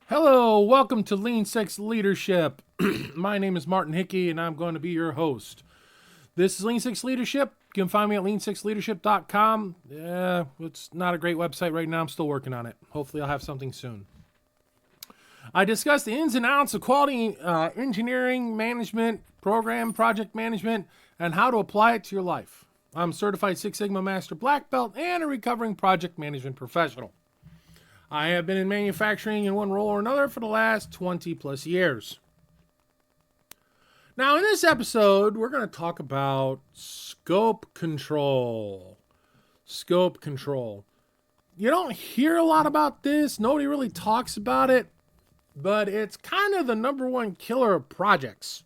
Hello, welcome to Lean Six Leadership. My name is Martin Hickey, and I'm going to be your host. This is Lean Six Leadership. You can find me at lean6leadership.com. Yeah, it's not a great website right now. I'm still working on it. Hopefully, I'll have something soon. I discuss the ins and outs of quality engineering, management, program, project management, and how to apply it to your life. I'm a certified Six Sigma Master Black Belt and a recovering project management professional. I have been in manufacturing in one role or another for the last 20 plus years. Now, in this episode, we're going to talk about scope control. Scope control. You don't hear a lot about this. Nobody really talks about it, but it's kind of the number one killer of projects,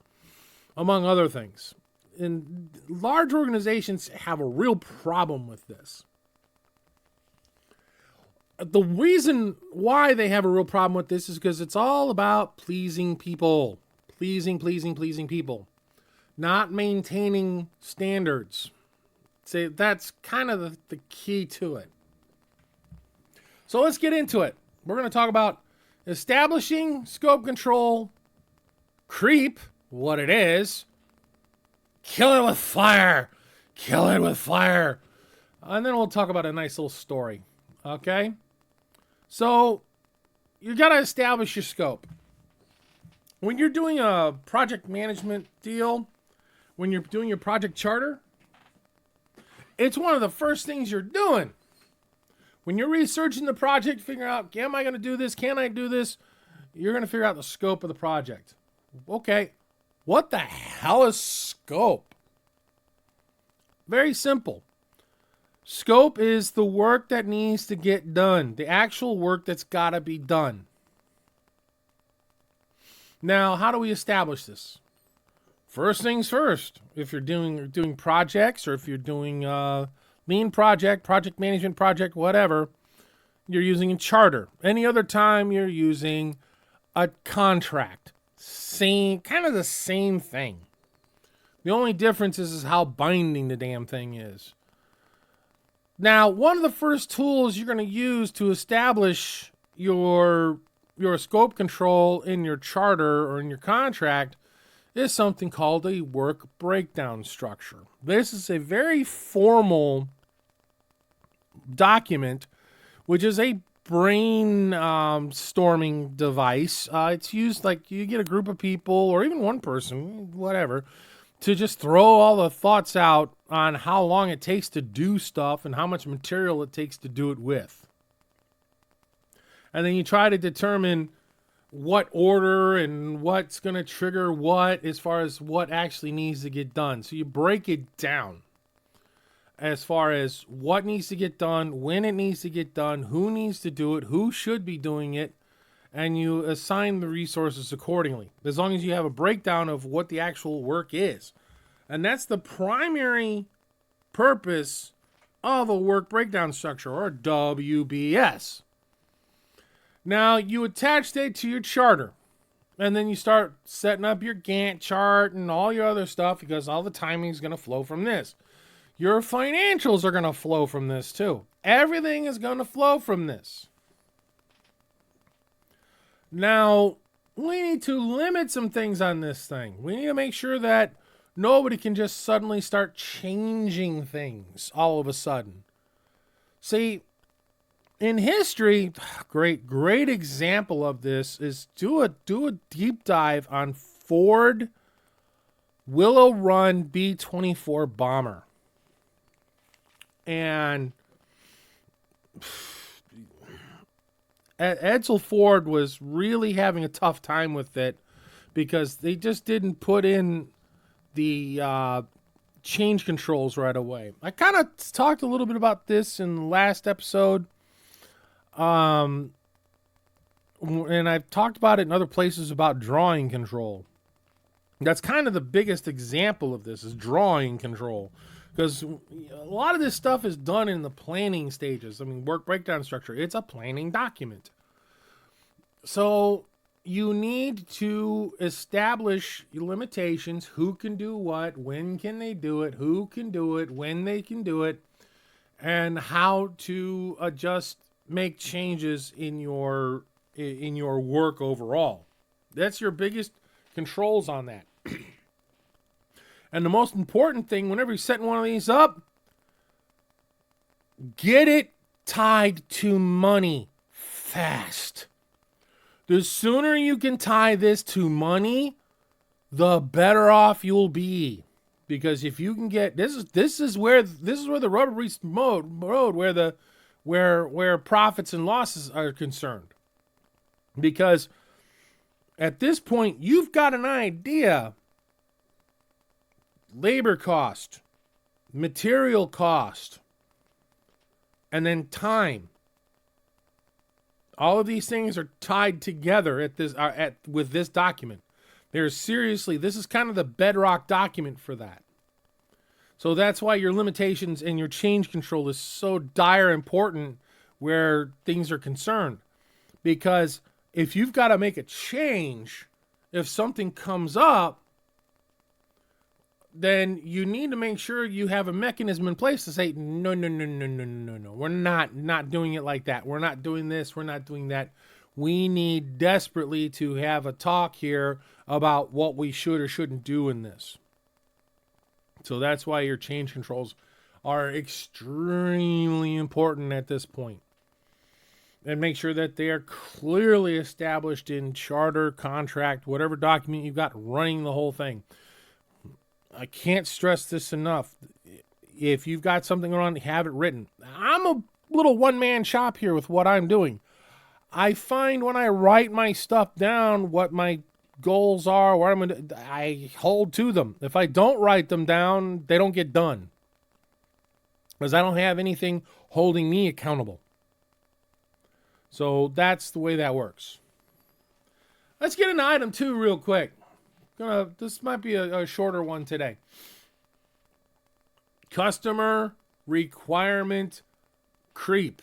among other things. And large organizations have a real problem with this. The reason why they have a real problem with this is because it's all about pleasing people. Pleasing people. Not maintaining standards. So that's kind of the key to it. So let's get into it. We're going to talk about establishing scope control, creep, what it is, kill it with fire. And then we'll talk about a nice little story. Okay? So, you got to establish your scope. When you're doing a project management deal, when you're doing your project charter, it's one of the first things you're doing. When you're researching the project, figuring out, am I going to do this? Can I do this? You're going to figure out the scope of the project. Okay, what the hell is scope? Very simple. Scope is the work that needs to get done, the actual work that's got to be done. Now, how do we establish this? First things first. If you're doing projects, or if you're doing lean project management project, whatever, you're using a charter. Any other time, you're using a contract. Kind of the same thing. The only difference is how binding the damn thing is. Now, one of the first tools you're going to use to establish your scope control in your charter or in your contract is something called a work breakdown structure. This is a very formal document, which is a brainstorming device. It's used like you get a group of people or even one person, whatever, to just throw all the thoughts out on how long it takes to do stuff and how much material it takes to do it with. And then you try to determine what order and what's going to trigger what as far as what actually needs to get done. So you break it down as far as what needs to get done, when it needs to get done, who needs to do it, who should be doing it, and you assign the resources accordingly, as long as you have a breakdown of what the actual work is. And that's the primary purpose of a work breakdown structure, or WBS. Now, you attach that to your charter, and then you start setting up your Gantt chart and all your other stuff, because all the timing is going to flow from this. Your financials are going to flow from this too. Everything is going to flow from this. Now, we need to limit some things on this thing. We need to make sure that nobody can just suddenly start changing things all of a sudden. See, in history, great example of this is do a deep dive on Ford Willow Run B-24 bomber. And Edsel Ford was really having a tough time with it because they just didn't put in the change controls right away. I kind of talked a little bit about this in the last episode. And I've talked about it in other places about drawing control. That's kind of the biggest example of this is drawing control. Because a lot of this stuff is done in the planning stages. I mean, work breakdown structure, it's a planning document. So you need to establish your limitations. Who can do what? When can they do it? Who can do it? When they can do it? And how to adjust, make changes in your in your work overall. That's your biggest controls on that. And the most important thing, whenever you're setting one of these up, get it tied to money fast. The sooner you can tie this to money, the better off you'll be. Because if you can get this is where the rubber meets the road, where profits and losses are concerned. Because at this point you've got an idea: labor cost, material cost, and then time. All of these things are tied together with this document. This is kind of the bedrock document for that. So that's why your limitations and your change control is so dire important where things are concerned. Because if you've got to make a change, if something comes up, then you need to make sure you have a mechanism in place to say, no. We're not doing it like that. We're not doing this. We're not doing that. We need desperately to have a talk here about what we should or shouldn't do in this. So that's why your change controls are extremely important at this point. And make sure that they are clearly established in charter, contract, whatever document you've got running the whole thing. I can't stress this enough. If you've got something on, have it written. I'm a little one-man shop here with what I'm doing. I find when I write my stuff down, what my goals are, what I'm going to, I hold to them. If I don't write them down, they don't get done. Because I don't have anything holding me accountable. So that's the way that works. Let's get into item 2 real quick. This might be a shorter one today. Customer requirement creep.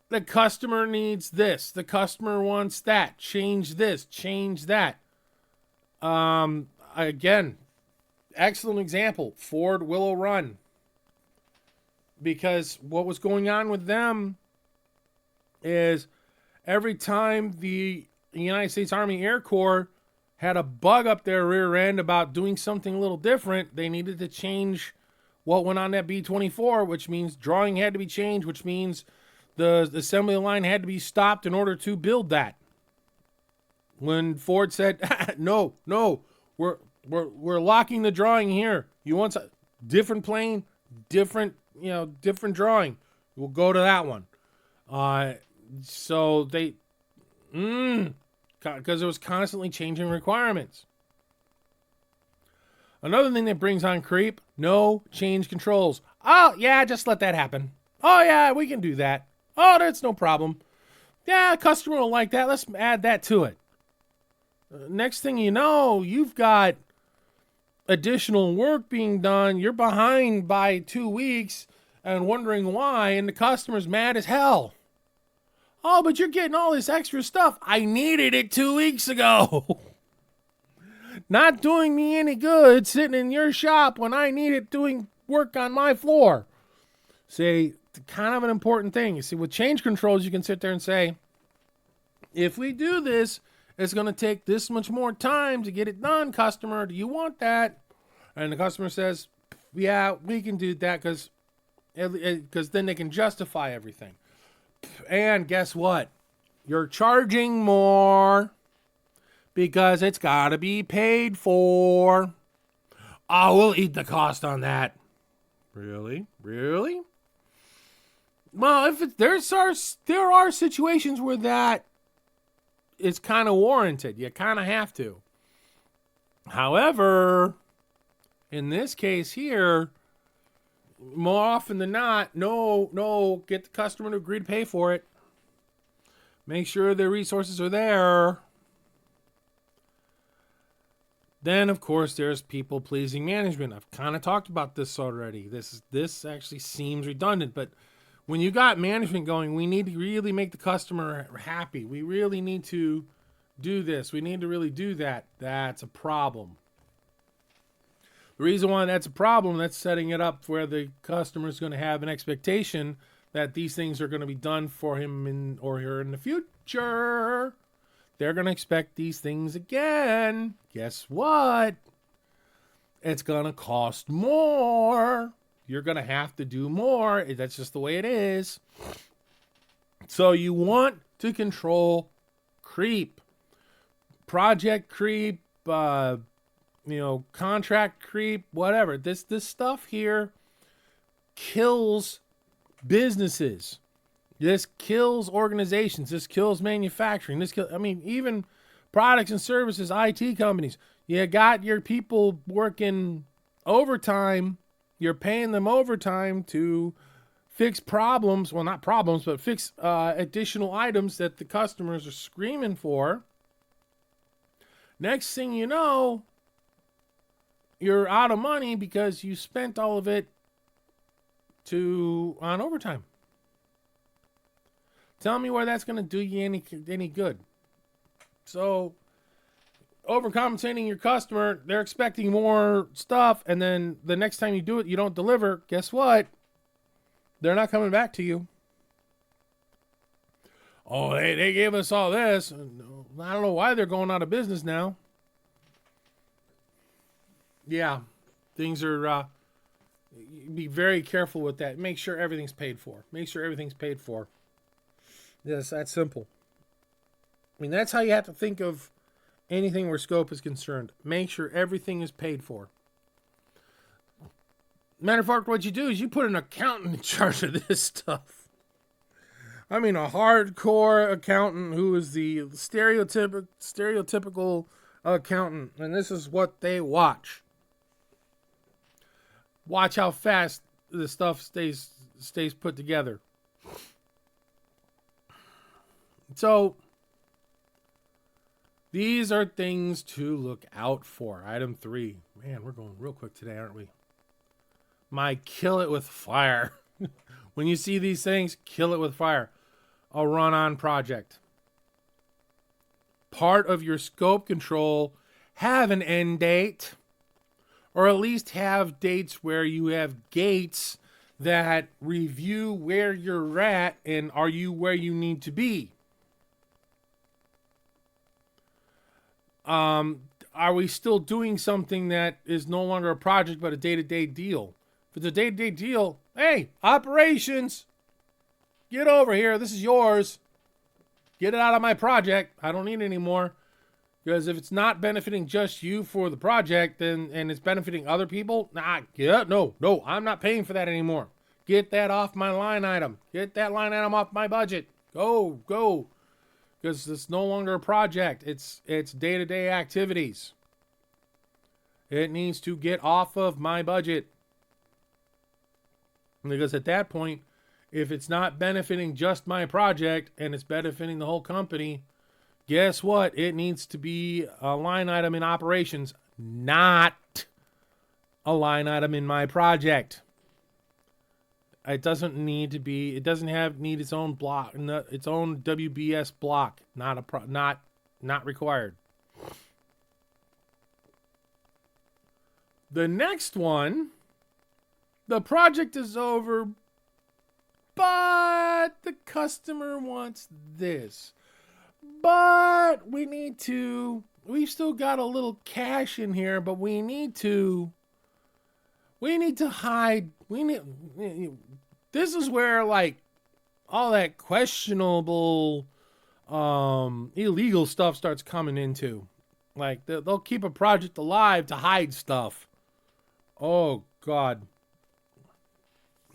The customer needs this. The customer wants that. Change this. Change that. Again, excellent example. Ford Willow Run. Because what was going on with them is every time the United States Army Air Corps had a bug up their rear end about doing something a little different, they needed to change what went on that B-24, which means drawing had to be changed, which means the assembly line had to be stopped in order to build that. When Ford said, no, we're locking the drawing here. You want a different plane, different drawing. We'll go to that one. So they, because it was constantly changing requirements. Another thing that brings on creep, no change controls. Oh, yeah, just let that happen. Oh, yeah, we can do that. Oh, that's no problem. Yeah, customer will like that. Let's add that to it. Next thing you know, you've got additional work being done. You're behind by 2 weeks and wondering why, and the customer's mad as hell. Oh, but you're getting all this extra stuff. I needed it 2 weeks ago. Not doing me any good sitting in your shop when I need it doing work on my floor. See, kind of an important thing. You see, with change controls, you can sit there and say, if we do this, it's going to take this much more time to get it done, customer. Do you want that? And the customer says, yeah, we can do that because then they can justify everything. And guess what? You're charging more because it's got to be paid for. Oh, we'll eat the cost on that. Really? Well, there are situations where that is kind of warranted. You kind of have to. However, in this case here, more often than not, no, get the customer to agree to pay for it. Make sure their resources are there. Then, of course, there's people-pleasing management. I've kind of talked about this already. This actually seems redundant, but when you got management going, we need to really make the customer happy. We really need to do this. We need to really do that. That's a problem. The reason why that's a problem, that's setting it up where the customer is going to have an expectation that these things are going to be done for him or her in the future, they're going to expect these things again. Guess what? It's going to cost more. You're going to have to do more. That's just the way it is. So you want to control creep, project creep, contract creep, whatever. This stuff here kills businesses. This kills organizations. This kills manufacturing. Even products and services, IT companies. You got your people working overtime. You're paying them overtime to fix problems. Well, not problems, but fix additional items that the customers are screaming for. Next thing you know, you're out of money because you spent all of it on overtime. Tell me where that's going to do you any good. So, overcompensating your customer, they're expecting more stuff, and then the next time you do it, you don't deliver. Guess what? They're not coming back to you. Oh, they gave us all this. I don't know why they're going out of business now. Yeah, things are... be very careful with that. Make sure everything's paid for. Yes, that's simple. That's how you have to think of anything where scope is concerned. Make sure everything is paid for. Matter of fact, what you do is you put an accountant in charge of this stuff. A hardcore accountant who is the stereotypical accountant, and this is what they watch. Watch how fast the stuff stays put together. So, these are things to look out for. Item 3. Man, we're going real quick today, aren't we? Kill it with fire. When you see these things, kill it with fire. A run-on project. Part of your scope control, have an end date. Or at least have dates where you have gates that review where you're at and are you where you need to be. Are we still doing something that is no longer a project but a day-to-day deal? If it's a day-to-day deal, hey, operations, get over here. This is yours. Get it out of my project. I don't need it anymore. Because if it's not benefiting just you for the project, and it's benefiting other people, no, I'm not paying for that anymore. Get that off my line item. Get that line item off my budget. Go. Because it's no longer a project. It's day-to-day activities. It needs to get off of my budget. Because at that point, if it's not benefiting just my project and it's benefiting the whole company, guess what? It needs to be a line item in operations, not a line item in my project. It doesn't need to be. It doesn't need its own block, its own WBS block. Not required. The next one, the project is over, but the customer wants this. But we've still got a little cash in here, but we need to hide. This is where all that questionable, illegal stuff starts coming into. They'll keep a project alive to hide stuff. Oh God.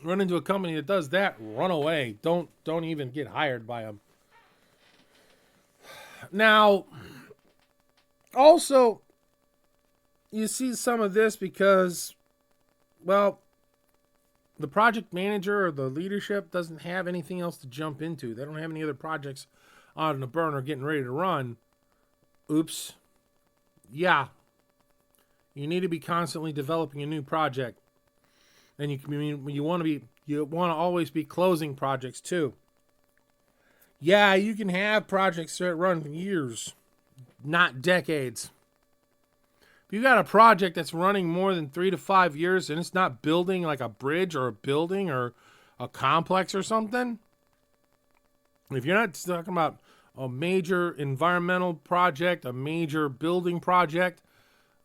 Run into a company that does that, run away. Don't even get hired by them. Now, also, you see some of this because, well, the project manager or the leadership doesn't have anything else to jump into. They don't have any other projects on the burner getting ready to run. Oops. Yeah. You need to be constantly developing a new project. And you want to always be closing projects too. Yeah, you can have projects that run years, not decades. If you got a project that's running more than 3 to 5 years and it's not building like a bridge or a building or a complex or something, if you're not talking about a major environmental project, a major building project,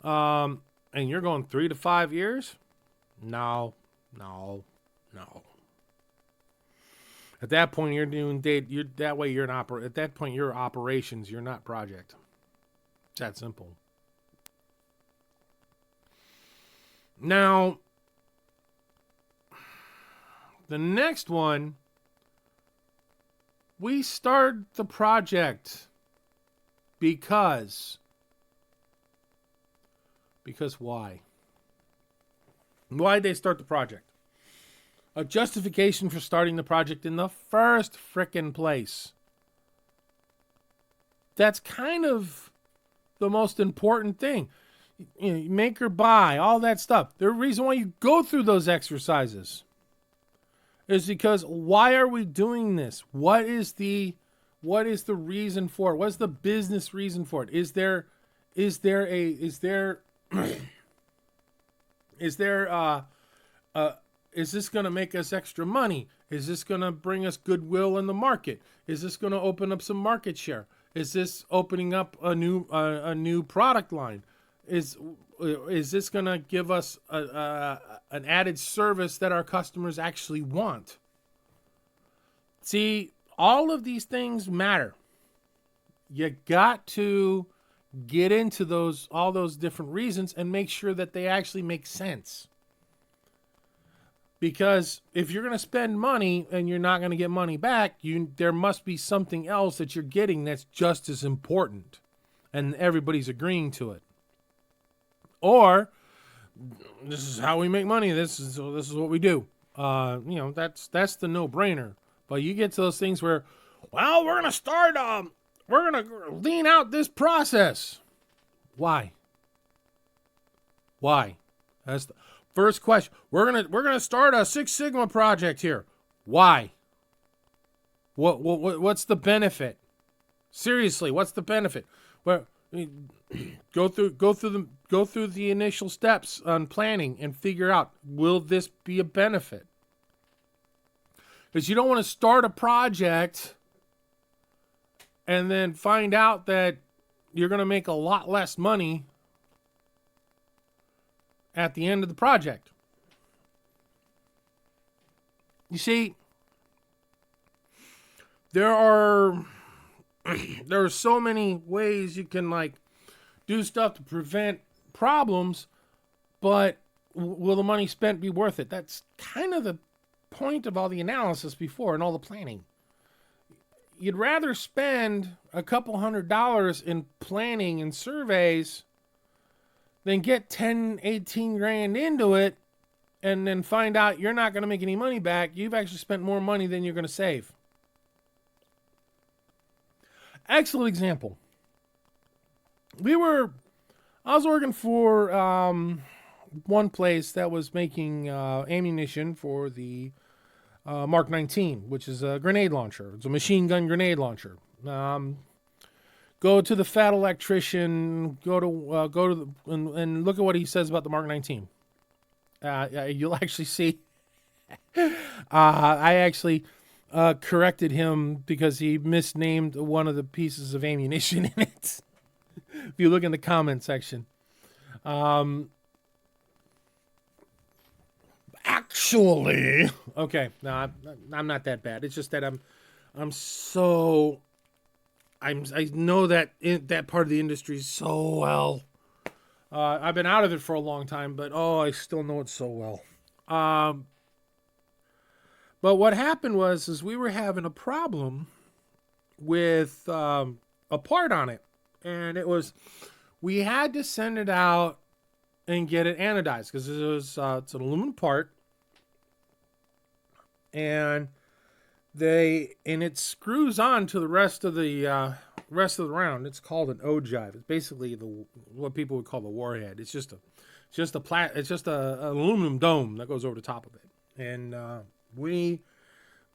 and you're going 3 to 5 years, no. At that point, you're doing that way. You're at that point, you're operations. You're not project. It's that simple. Now, the next one, we start the project because why? Why'd they start the project? A justification for starting the project in the first frickin' place. That's kind of the most important thing. You know, make or buy, all that stuff. The reason why you go through those exercises is because why are we doing this? What is the reason for it? What's the business reason for it? Is there is this going to make us extra money? Is this going to bring us goodwill in the market? Is this going to open up some market share? Is this opening up a new product line? Is this going to give us an added service that our customers actually want? See, all of these things matter. You got to get into all those different reasons and make sure that they actually make sense. Because if you're going to spend money and you're not going to get money back, there must be something else that you're getting that's just as important, and everybody's agreeing to it. Or this is how we make money. This is what we do. That's the no-brainer. But you get to those things where, well, we're going to lean out this process. Why? That's the first question. We're gonna start a Six Sigma project here. Why? What's the benefit? Seriously, what's the benefit? Well, go through the initial steps on planning and figure out, will this be a benefit? Because you don't want to start a project and then find out that you're going to make a lot less money at the end of the project. You see, there are so many ways you can do stuff to prevent problems, but will the money spent be worth it? That's kind of the point of all the analysis before and all the planning. You'd rather spend a couple $100 in planning and surveys than get 10, 18 grand into it and then find out you're not going to make any money back. You've actually spent more money than you're going to save. Excellent example. I was working for one place that was making ammunition for the Mark 19, which is a grenade launcher. It's a machine gun grenade launcher. Go to the fat electrician. Go to and look at what he says about the Mark 19. You'll actually see. I actually corrected him because he misnamed one of the pieces of ammunition in it. If you look in the comment section. Actually, okay, no, I'm not that bad. It's just that I know that that part of the industry so well. I've been out of it for a long time, but I still know it so well. But what happened was we were having a problem with a part on it, and we had to send it out and get it anodized because it's an aluminum part, and it screws on to the rest of the round. It's called an ogive. It's basically what people would call the warhead. It's just an aluminum dome that goes over the top of it, and we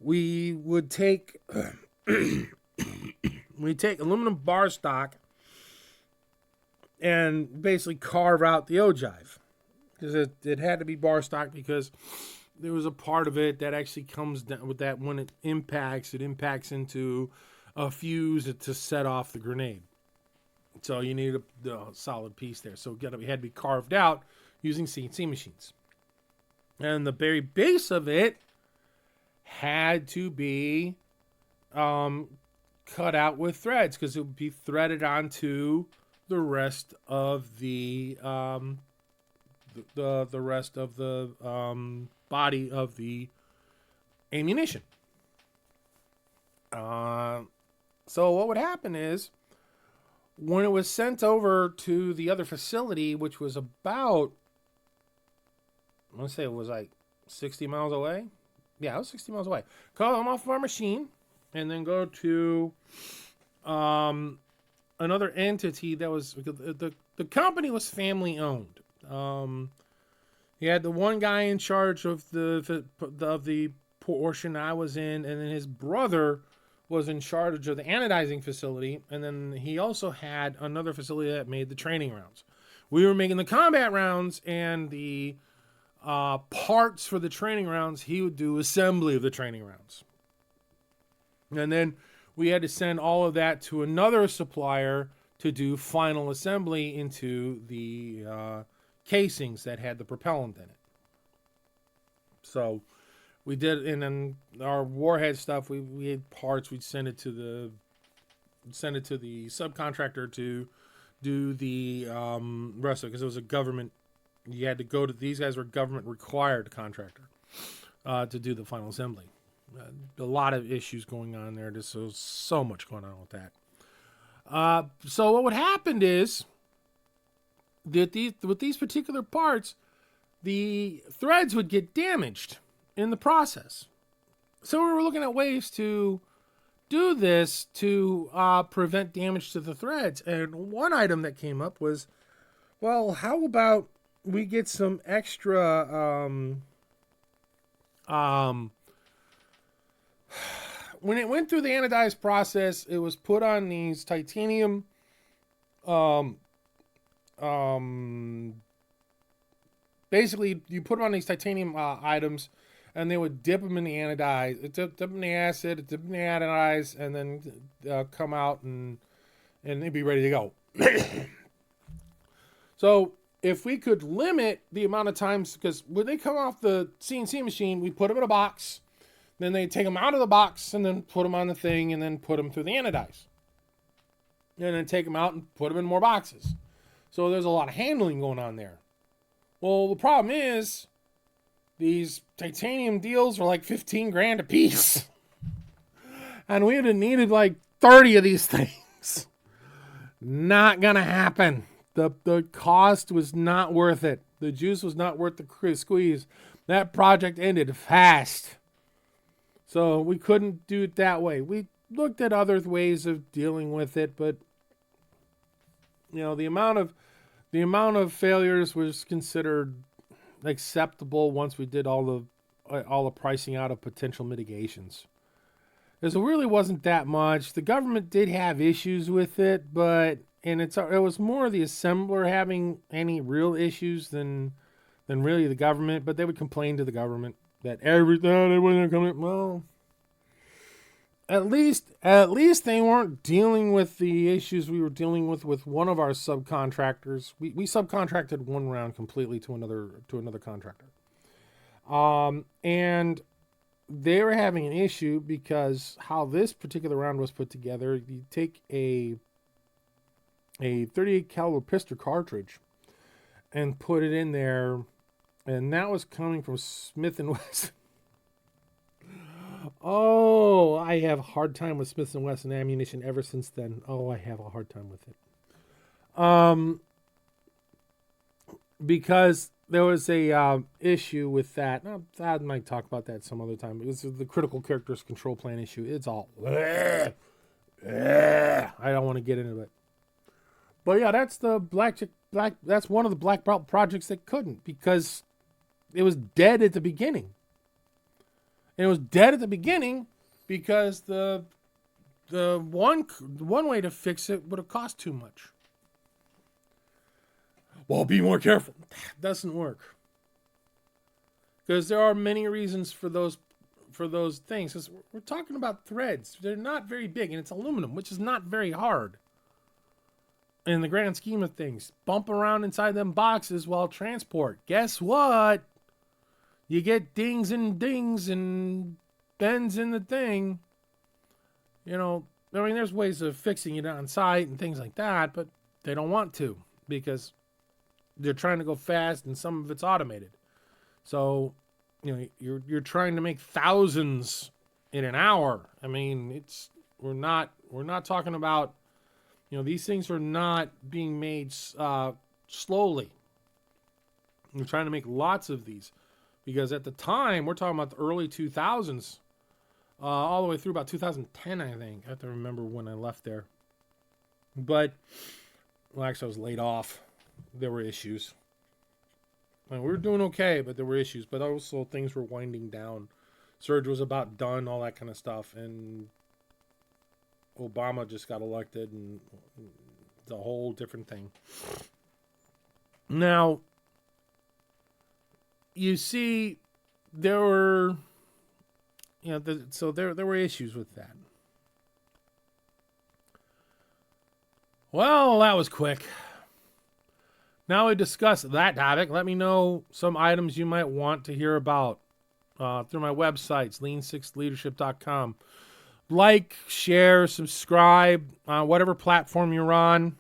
would take aluminum bar stock and basically carve out the ogive because it had to be bar stock because there was a part of it that actually comes down with that when it impacts into a fuse to set off the grenade. So you need a solid piece there. So it had to be carved out using CNC machines. And the very base of it had to be cut out with threads because it would be threaded onto the rest of the rest of the body of the ammunition. So what would happen is when it was sent over to the other facility, which was about, I want to say it was like 60 miles away. Yeah, it was 60 miles away. Come off of our machine and then go to another entity that was, the company was family owned. You had the one guy in charge of the portion I was in, and then his brother was in charge of the anodizing facility, and then he also had another facility that made the training rounds. We were making the combat rounds, and the parts for the training rounds, he would do assembly of the training rounds. And then we had to send all of that to another supplier to do final assembly into the casings that had the propellant in it. So we did, and then our warhead stuff, we had parts, we'd send it to the subcontractor to do the rest of it, because it was a government, you had to go to, these guys were government required contractor to do the final assembly. A lot of issues going on there. There's so much going on with that. So what would happen is that with these particular parts, the threads would get damaged in the process. So we were looking at ways to do this to prevent damage to the threads. And one item that came up was, well, how about we get some extra when it went through the anodized process, it was put on these titanium basically you put them on these titanium items, and they would dip them in the anodize, dip in the acid, dip in the anodize, and then come out and they'd be ready to go. So if we could limit the amount of times, because when they come off the CNC machine, we put them in a box, then they take them out of the box and then put them on the thing and then put them through the anodize. And then take them out and put them in more boxes. So there's a lot of handling going on there. Well, the problem is these titanium deals are like 15 grand a piece. And we would have needed like 30 of these things. Not gonna happen. The cost was not worth it. The juice was not worth the squeeze. That project ended fast. So we couldn't do it that way. We looked at other ways of dealing with it, but you know, the amount of failures was considered acceptable once we did all the pricing out of potential mitigations. Because it really wasn't that much. The government did have issues with it, but it was more the assembler having any real issues than really the government. But they would complain to the government that everything they wasn't coming. Well, at least they weren't dealing with the issues we were dealing with one of our subcontractors. We subcontracted one round completely to another contractor, and they were having an issue because how this particular round was put together. You take a 38 caliber pistol cartridge and put it in there, and that was coming from Smith & Wesson. Oh, I have a hard time with Smith & Wesson ammunition ever since then. Oh, I have a hard time with it. Because there was a issue with that. I might talk about that some other time. It was the critical characters control plan issue. It's all I don't want to get into it. But yeah, that's that's one of the black belt projects that couldn't, because it was dead at the beginning. And it was dead at the beginning because the one way to fix it would have cost too much. Well, be more careful. That doesn't work. because there are many reasons for those things. Because we're talking about threads. They're not very big, and it's aluminum, which is not very hard in the grand scheme of things. Bump around inside them boxes while transport. Guess what? You get dings and bends in the thing. You know, I mean, there's ways of fixing it on site and things like that, but they don't want to because they're trying to go fast and some of it's automated. So, you know, you're trying to make thousands in an hour. I mean, we're not talking about, you know, these things are not being made slowly. We're trying to make lots of these because at the time, we're talking about the early 2000s, all the way through about 2010, I think. I have to remember when I left there. But, well, actually, I was laid off. There were issues. And we were doing okay, but there were issues. But also, things were winding down. Surge was about done, all that kind of stuff. And Obama just got elected, and it's a whole different thing. Now, you see, there were, you know, so there were issues with that. Well, that was quick. Now we discussed that topic. Let me know some items you might want to hear about through my websites, lean6leadership.com. Like, share, subscribe on whatever platform you're on.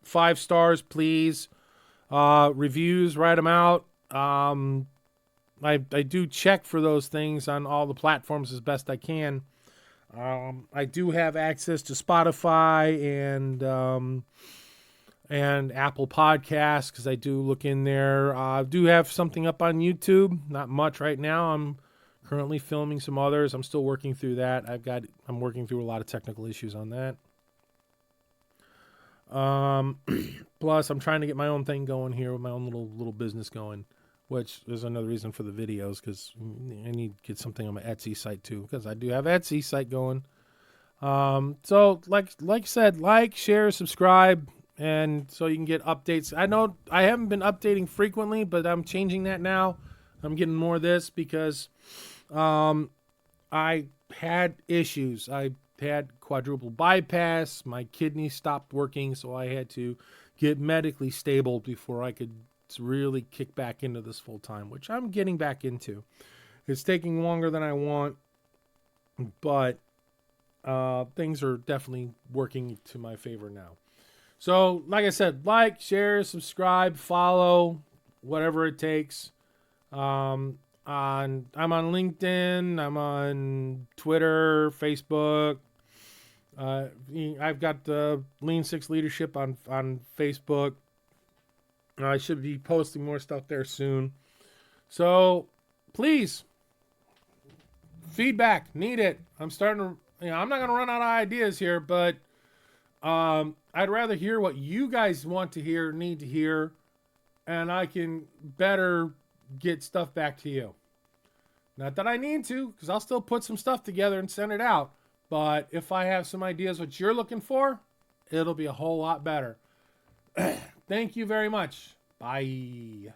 5 stars, please. Reviews, write them out. I do check for those things on all the platforms as best I can. I do have access to Spotify and Apple Podcasts because I do look in there. I do have something up on YouTube. Not much right now. I'm currently filming some others. I'm still working through that. I'm working through a lot of technical issues on that. Plus, I'm trying to get my own thing going here with my own little business going, which is another reason for the videos because I need to get something on my Etsy site too because I do have an Etsy site going. So like I said, like, share, subscribe, and so you can get updates. I know I haven't been updating frequently, but I'm changing that now. I'm getting more of this because I had issues. I had quadruple bypass. My kidney stopped working, so I had to get medically stable before I could really kick back into this full time, which I'm getting back into. It's taking longer than I want, but things are definitely working to my favor now. So, like I said, like, share, subscribe, follow, whatever it takes. I'm on LinkedIn. I'm on Twitter, Facebook. I've got the Lean 6 Leadership on Facebook. I should be posting more stuff there soon. So, please, feedback, need it. I'm starting to, I'm not going to run out of ideas here, but I'd rather hear what you guys want to hear, need to hear, and I can better get stuff back to you. Not that I need to, because I'll still put some stuff together and send it out. But if I have some ideas what you're looking for, it'll be a whole lot better. Thank you very much. Bye.